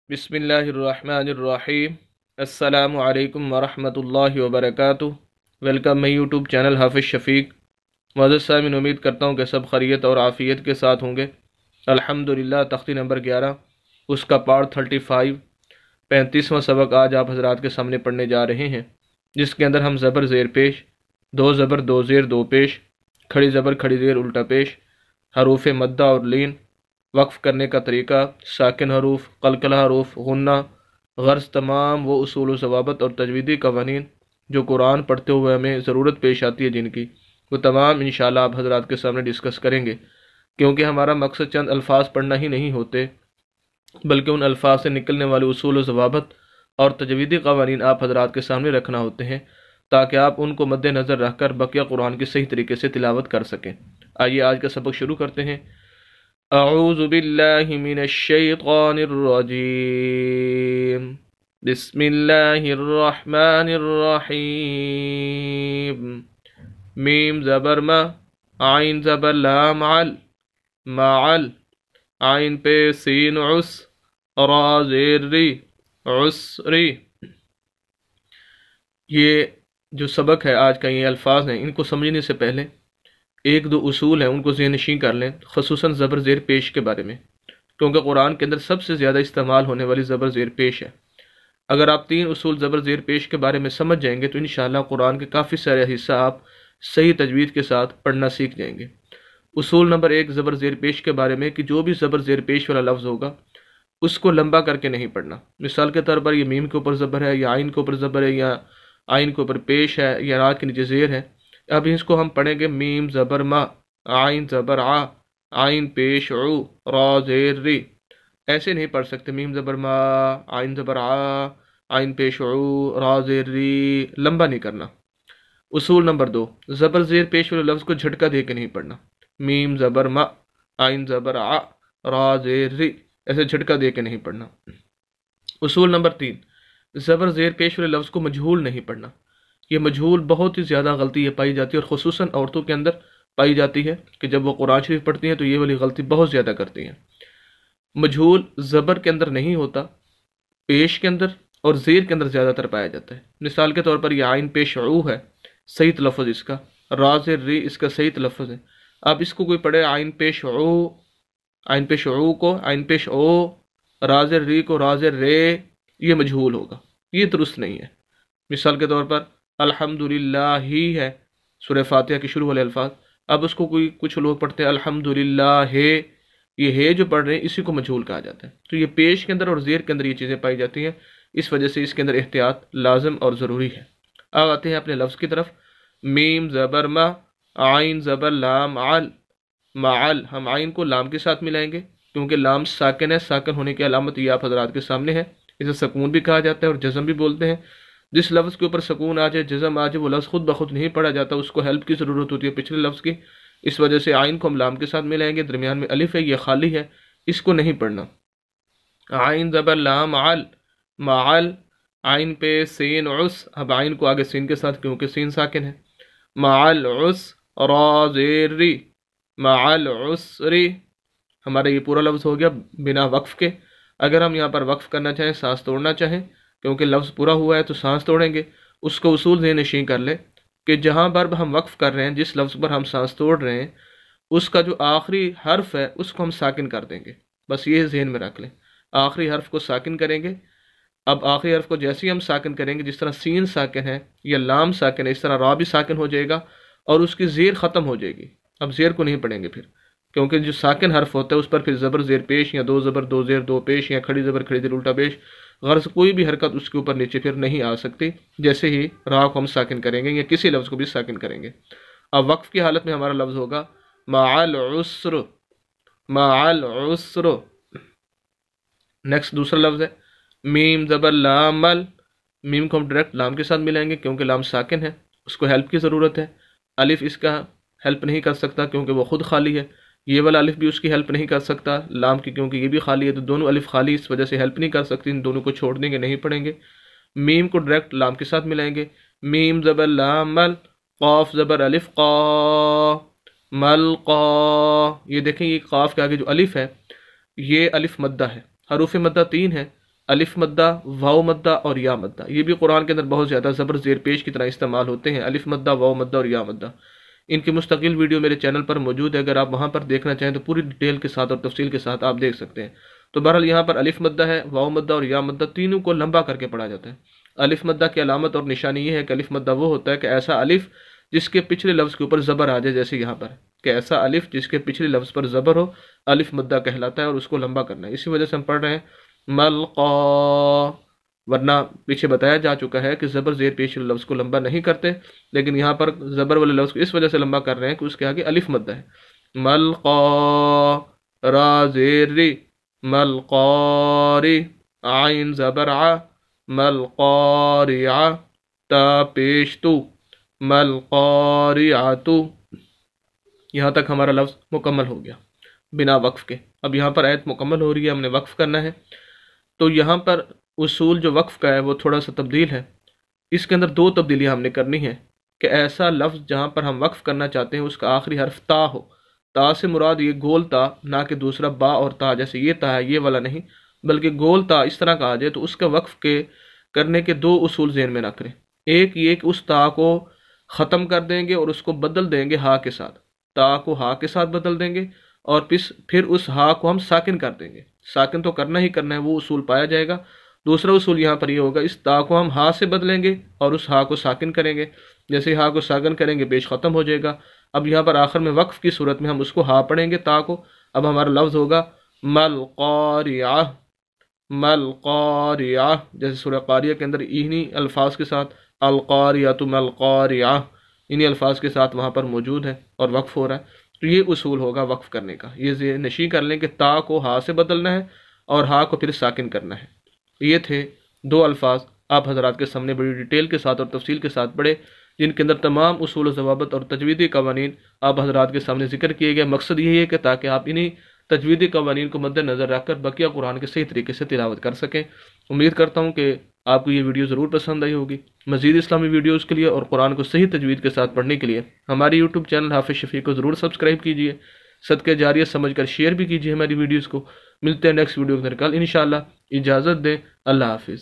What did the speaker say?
بسم اللہ الرحمن الرحیم۔ السلام علیکم ورحمۃ اللہ وبرکاتہ۔ ویلکم مائی یوٹیوب چینل حافظ شفیق۔ معزز سامعین، امید کرتا ہوں کہ سب خیریت اور عافیت کے ساتھ ہوں گے۔ الحمدللہ تختی نمبر 11 اس کا پارٹ 35 35واں سبق آج آپ حضرات کے سامنے پڑھنے جا رہے ہیں، جس کے اندر ہم زبر زیر پیش، دو زبر دو زیر دو پیش، کھڑی زبر کھڑی زیر الٹا پیش، حروف مدہ اور لین، وقف کرنے کا طریقہ، ساکن حروف، قلقلہ حروف، غنہ، غرض، تمام وہ اصول و ضوابط اور تجویدی قوانین جو قرآن پڑھتے ہوئے ہمیں ضرورت پیش آتی ہے جن کی، وہ تمام انشاءاللہ آپ حضرات کے سامنے ڈسکس کریں گے، کیونکہ ہمارا مقصد چند الفاظ پڑھنا ہی نہیں ہوتے، بلکہ ان الفاظ سے نکلنے والے اصول و ضوابط اور تجویدی قوانین آپ حضرات کے سامنے رکھنا ہوتے ہیں، تاکہ آپ ان کو مد نظر رکھ کر بقیہ قرآن کی صحیح طریقے سے تلاوت کر سکیں۔ آئیے آج کا سبق شروع کرتے ہیں۔ اعوذ باللہ من الشیطان الرجیم، بسم اللہ الرحمن الرحیم۔ میم زبر ما، عین زبر لام عل، معل، عین پہ سین عس، را زیر ری، عسری۔ یہ جو سبق ہے آج کا، یہ الفاظ ہیں، ان کو سمجھنے سے پہلے ایک دو اصول ہیں، ان کو ذہن نشین کر لیں، خصوصاً زبر زیر پیش کے بارے میں، کیونکہ قرآن کے اندر سب سے زیادہ استعمال ہونے والی زبر زیر پیش ہے۔ اگر آپ تین اصول زبر زیر پیش کے بارے میں سمجھ جائیں گے تو انشاءاللہ قرآن کے کافی سارے حصہ آپ صحیح تجوید کے ساتھ پڑھنا سیکھ جائیں گے۔ اصول نمبر 1 زبر زیر پیش کے بارے میں، کہ جو بھی زبر زیر پیش والا لفظ ہوگا اس کو لمبا کر کے نہیں پڑھنا۔ مثال کے طور پر یہ میم کے اوپر زبر ہے، یا عین کے اوپر زبر ہے، یا عین کے اوپر پیش ہے، یا را کے نیچے زیر ہے۔ اب اس کو ہم پڑھیں گے میم زبر ما، عین زبر آ، عین پیش عو، را زیر ری۔ ایسے نہیں پڑھ سکتے، میم زبر ما، عین زبر آ، عین پیش عو، را زیر ری، لمبا نہیں کرنا۔ اصول نمبر 2 زبر زیر پیش والے لفظ کو جھٹکا دے کے نہیں پڑھنا۔ میم زبر ما، عین زبر آ، را زیر ری، ایسے جھٹکا دے کے نہیں پڑھنا۔ اصول نمبر 3 زبر زیر پیش والے لفظ کو مجہول نہیں پڑھنا۔ یہ مجہول بہت ہی زیادہ غلطی یہ پائی جاتی ہے، اور خصوصاً عورتوں کے اندر پائی جاتی ہے کہ جب وہ قرآن شریف پڑھتی ہیں تو یہ والی غلطی بہت زیادہ کرتی ہیں۔ مجہول زبر کے اندر نہیں ہوتا، پیش کے اندر اور زیر کے اندر زیادہ تر پایا جاتا ہے۔ مثال کے طور پر یہ عین پیش عو ہے، صحیح تلفظ اس کا، را زیر ری اس کا صحیح تلفظ ہے۔ اب اس کو کوئی پڑھے عین پیش عو، عین پیش عو کو عین پیش او، را زیر ری کو را زیر رے، یہ مجہول ہوگا، یہ درست نہیں ہے۔ مثال کے طور پر الحمدللہ ہی ہے، سورہ فاتحہ کے شروع والے الفاظ، اب اس کو کچھ لوگ پڑھتے ہیں الحمدللہ ہے، یہ ہے جو پڑھ رہے ہیں اسی کو مجہول کہا جاتا ہے۔ تو یہ پیش کے اندر اور زیر کے اندر یہ چیزیں پائی جاتی ہیں، اس وجہ سے اس کے اندر احتیاط لازم اور ضروری ہے۔ اب آتے ہیں اپنے لفظ کی طرف۔ میم زبر ما، عین زبر لام عل، معل، ہم عین کو لام کے ساتھ ملائیں گے کیونکہ لام ساکن ہے، ساکن ہونے کی علامت یہ آپ حضرات کے سامنے ہے، اسے سکون بھی کہا جاتا ہے اور جزم بھی بولتے ہیں۔ جس لفظ کے اوپر سکون آ جائے، جزم آ جائے، وہ لفظ خود بخود نہیں پڑھا جاتا، اس کو ہیلپ کی ضرورت ہوتی ہے پچھلے لفظ کی، اس وجہ سے عین کو ہم لام کے ساتھ ملائیں گے، درمیان میں الف ہے، یہ خالی ہے، اس کو نہیں پڑھنا۔ عین زبر لام عل، معل، عین پہ سین عس، اب عین کو آگے سین کے ساتھ کیونکہ سین ساکن ہے، معل عس، را زیر ری، معل عسری۔ ہمارا یہ پورا لفظ ہو گیا بنا وقف کے۔ اگر ہم یہاں پر وقف کرنا چاہیں، سانس توڑنا چاہیں، کیونکہ لفظ پورا ہوا ہے تو سانس توڑیں گے، اس کو اصول ذہن نشین کر لیں کہ جہاں پر ہم وقف کر رہے ہیں، جس لفظ پر ہم سانس توڑ رہے ہیں، اس کا جو آخری حرف ہے اس کو ہم ساکن کر دیں گے، بس یہ ذہن میں رکھ لیں، آخری حرف کو ساکن کریں گے۔ اب آخری حرف کو جیسے ہی ہم ساکن کریں گے، جس طرح سین ساکن ہے یا لام ساکن ہے، اس طرح را بھی ساکن ہو جائے گا اور اس کی زیر ختم ہو جائے گی۔ اب زیر کو نہیں پڑھیں گے پھر، کیونکہ جو ساکن حرف ہوتا ہے اس پر پھر زبر زیر پیش یا دو زبر دو زیر دو پیش یا کھڑی زبر کھڑی زیر الٹا پیش، غرض کوئی بھی حرکت اس کے اوپر نیچے پھر نہیں آ سکتی، جیسے ہی را کو ہم ساکن کریں گے یا کسی لفظ کو بھی ساکن کریں گے۔ اب وقف کی حالت میں ہمارا لفظ ہوگا مع العسر، مع العسر۔ نیکسٹ دوسرا لفظ ہے میم زبر لام مل، میم کو ہم ڈائریکٹ لام کے ساتھ ملائیں گے کیونکہ لام ساکن ہے، اس کو ہیلپ کی ضرورت ہے۔ الف اس کا ہیلپ نہیں کر سکتا کیونکہ وہ خود خالی ہے، یہ والا الف بھی اس کی ہیلپ نہیں کر سکتا لام کی، کیونکہ یہ بھی خالی ہے، تو دونوں الف خالی اس وجہ سے ہیلپ نہیں کر سکتی، ان دونوں کو چھوڑ دیں گے، نہیں پڑھیں گے۔ میم کو ڈائریکٹ لام کے ساتھ ملائیں گے، میم زبر لام مل، قاف زبر الف قا، مل قا۔ یہ دیکھیں، یہ قاف کے آگے جو الف ہے یہ الف مدہ ہے، حروف مدہ 3 ہے، الف مدہ، واو مدہ اور یا مدہ، یہ بھی قرآن کے اندر بہت زیادہ زبر زیر پیش کی طرح استعمال ہوتے ہیں، الف مدہ، واو مدہ اور یا مدہ۔ ان کی مستقل ویڈیو میرے چینل پر موجود ہے، اگر آپ وہاں پر دیکھنا چاہیں تو پوری ڈیٹیل کے ساتھ اور تفصیل کے ساتھ آپ دیکھ سکتے ہیں۔ تو بہرحال یہاں پر الف مدہ ہے، واو مدہ اور یا مدہ، تینوں کو لمبا کر کے پڑھا جاتا ہے۔ الف مدہ کی علامت اور نشانی یہ ہے کہ الف مدہ وہ ہوتا ہے کہ ایسا الف جس کے پچھلے لفظ کے اوپر زبر آ جائے، جیسے یہاں پر کہ ایسا الف جس کے پچھلے لفظ پر زبر ہو، الف مدہ کہلاتا ہے اور اس کو لمبا کرنا ہے۔ اسی وجہ سے ہم پڑھ رہے ہیں ملقا، ورنہ پیچھے بتایا جا چکا ہے کہ زبر زیر پیش لفظ کو لمبا نہیں کرتے، لیکن یہاں پر زبر والے لفظ کو اس وجہ سے لمبا کر رہے ہیں کہ اس کے آگے الف مدہ ہے۔ ملقا، را زیر ری، ملقاری، عین زبر ع، ملقارعہ، تا پیش تو، ملقارعۃ۔ یہاں تک ہمارا لفظ مکمل ہو گیا بنا وقف کے۔ اب یہاں پر آیت مکمل ہو رہی ہے، ہم نے وقف کرنا ہے، تو یہاں پر اصول جو وقف کا ہے وہ تھوڑا سا تبدیل ہے۔ اس کے اندر دو تبدیلیاں ہم نے کرنی ہے کہ ایسا لفظ جہاں پر ہم وقف کرنا چاہتے ہیں اس کا آخری حرف تا ہو، تا سے مراد یہ گول تا، نہ کہ دوسرا با اور تا، جیسے یہ تا ہے یہ والا نہیں، بلکہ گول تا اس طرح کا آ جائے، تو اس کا وقف کے کرنے کے دو اصول ذہن میں رکھ لیں۔ ایک یہ کہ اس تا کو ختم کر دیں گے اور اس کو بدل دیں گے ہا کے ساتھ، تا کو ہا کے ساتھ بدل دیں گے، اور پھر اس ہا کو ہم ساکن کر دیں گے۔ ساکن تو کرنا ہی کرنا ہے، وہ اصول پایا جائے گا۔ دوسرا اصول یہاں پر یہ ہوگا، اس تا کو ہم ہا سے بدلیں گے اور اس ہا کو ساکن کریں گے، جیسے ہا کو ساکن کریں گے پیش ختم ہو جائے گا۔ اب یہاں پر آخر میں وقف کی صورت میں ہم اس کو ہا پڑھیں گے تا کو، اب ہمارا لفظ ہوگا ملقاریہ، ملقاریہ، جیسے سورہ قاریہ کے اندر انہی الفاظ کے ساتھ القاریۃ ملقاریہ، انہی الفاظ کے ساتھ وہاں پر موجود ہے اور وقف ہو رہا ہے۔ تو یہ اصول ہوگا وقف کرنے کا، یہ ذہن نشین کر لیں کہ تا کو ہا سے بدلنا ہے اور ہا کو پھر ساکن کرنا ہے۔ یہ تھے دو الفاظ آپ حضرات کے سامنے بڑی ڈیٹیل کے ساتھ اور تفصیل کے ساتھ پڑھے، جن کے اندر تمام اصول و ضوابط اور تجویدی قوانین آپ حضرات کے سامنے ذکر کیے گئے۔ مقصد یہی ہے کہ تاکہ آپ انہی تجویدی قوانین کو مد نظر رکھ کر بقیہ قرآن کے صحیح طریقے سے تلاوت کر سکیں۔ امید کرتا ہوں کہ آپ کو یہ ویڈیو ضرور پسند آئی ہوگی۔ مزید اسلامی ویڈیوز کے لیے اور قرآن کو صحیح تجوید کے ساتھ پڑھنے کے لیے ہماری یوٹیوب چینل حافظ شفیع کو ضرور سبسکرائب کیجیے، صدقہ جاریہ سمجھ کر شیئر بھی کیجیے ہماری ویڈیوز کو۔ ملتے ہیں نیکسٹ ویڈیو کے اندر کل انشاءاللہ، اجازت دیں، اللہ حافظ۔